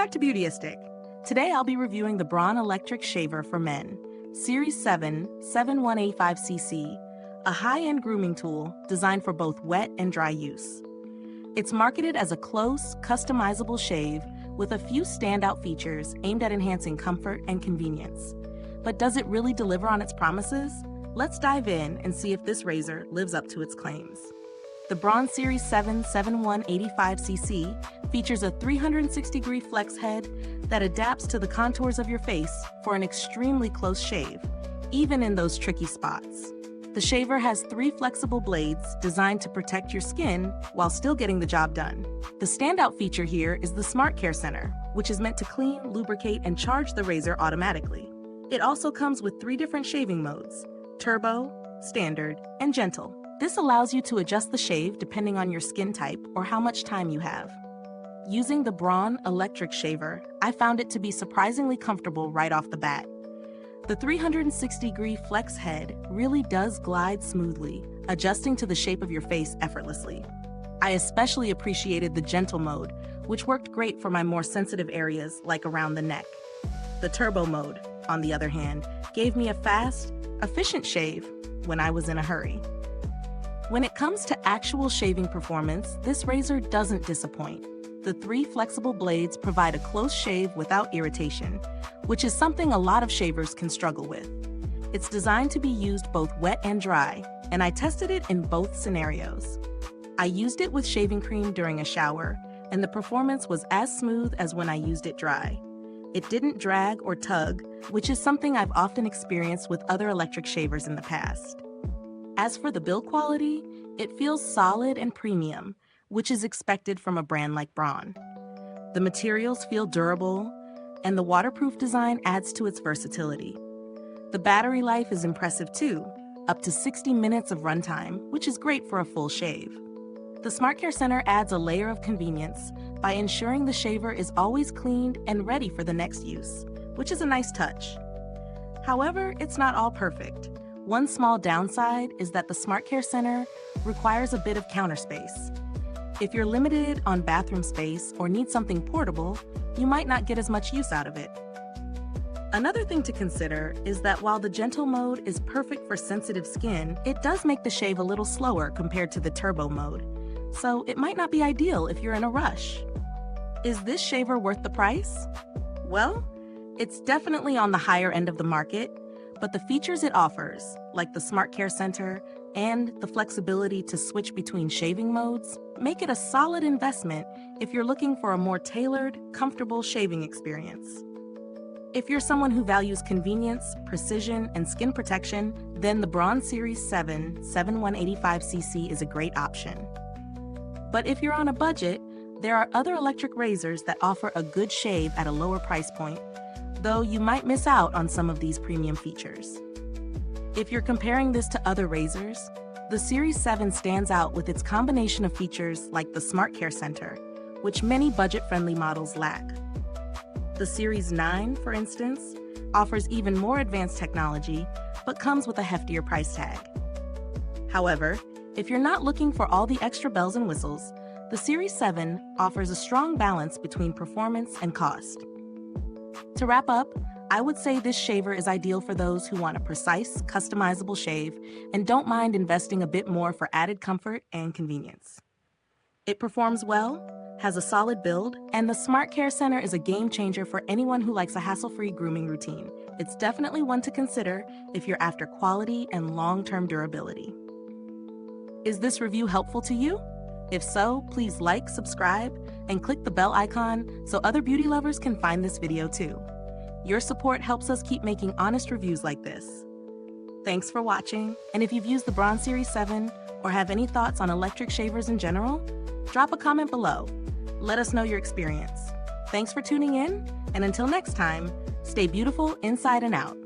back to Beautyistic. Today I'll be reviewing the Braun Electric Shaver for Men, Series 7 7185cc, a high-end grooming tool designed for both wet and dry use. It's marketed as a close, customizable shave with a few standout features aimed at enhancing comfort and convenience. But does it really deliver on its promises? Let's dive in and see if this razor lives up to its claims. The Braun Series 7 7185cc features a 360-degree flex head that adapts to the contours of your face for an extremely close shave, even in those tricky spots. The shaver has 3 flexible blades designed to protect your skin while still getting the job done. The standout feature here is the SmartCare Center, which is meant to clean, lubricate, and charge the razor automatically. It also comes with 3 different shaving modes: turbo, standard, and gentle. This allows you to adjust the shave depending on your skin type or how much time you have. Using the Braun Electric Shaver, I found it to be surprisingly comfortable right off the bat. The 360-degree flex head really does glide smoothly, adjusting to the shape of your face effortlessly. I especially appreciated the gentle mode, which worked great for my more sensitive areas like around the neck. The turbo mode, on the other hand, gave me a fast, efficient shave when I was in a hurry. When it comes to actual shaving performance, this razor doesn't disappoint. The 3 flexible blades provide a close shave without irritation, which is something a lot of shavers can struggle with. It's designed to be used both wet and dry, and I tested it in both scenarios. I used it with shaving cream during a shower, and the performance was as smooth as when I used it dry. It didn't drag or tug, which is something I've often experienced with other electric shavers in the past. As for the build quality, it feels solid and premium, which is expected from a brand like Braun. The materials feel durable, and the waterproof design adds to its versatility. The battery life is impressive too, up to 60 minutes of runtime, which is great for a full shave. The SmartCare Center adds a layer of convenience by ensuring the shaver is always cleaned and ready for the next use, which is a nice touch. However, it's not all perfect. One small downside is that the SmartCare Center requires a bit of counter space. If you're limited on bathroom space or need something portable, you might not get as much use out of it. Another thing to consider is that while the gentle mode is perfect for sensitive skin, it does make the shave a little slower compared to the turbo mode, so it might not be ideal if you're in a rush. Is this shaver worth the price? Well, it's definitely on the higher end of the market, but the features it offers, like the SmartCare Center and the flexibility to switch between shaving modes, make it a solid investment if you're looking for a more tailored, comfortable shaving experience. If you're someone who values convenience, precision, and skin protection, then the Braun Series 7 7185cc is a great option. But if you're on a budget, there are other electric razors that offer a good shave at a lower price point, though you might miss out on some of these premium features. If you're comparing this to other razors, the Series 7 stands out with its combination of features like the SmartCare Center, which many budget-friendly models lack. The Series 9, for instance, offers even more advanced technology, but comes with a heftier price tag. However, if you're not looking for all the extra bells and whistles, the Series 7 offers a strong balance between performance and cost. To wrap up, I would say this shaver is ideal for those who want a precise, customizable shave and don't mind investing a bit more for added comfort and convenience. It performs well, has a solid build, and the SmartCare Center is a game changer for anyone who likes a hassle-free grooming routine. It's definitely one to consider if you're after quality and long-term durability. Is this review helpful to you? If so, please like, subscribe, and click the bell icon so other beauty lovers can find this video too. Your support helps us keep making honest reviews like this. Thanks for watching, and if you've used the Braun Series 7 or have any thoughts on electric shavers in general, drop a comment below. Let us know your experience. Thanks for tuning in, and until next time, stay beautiful inside and out.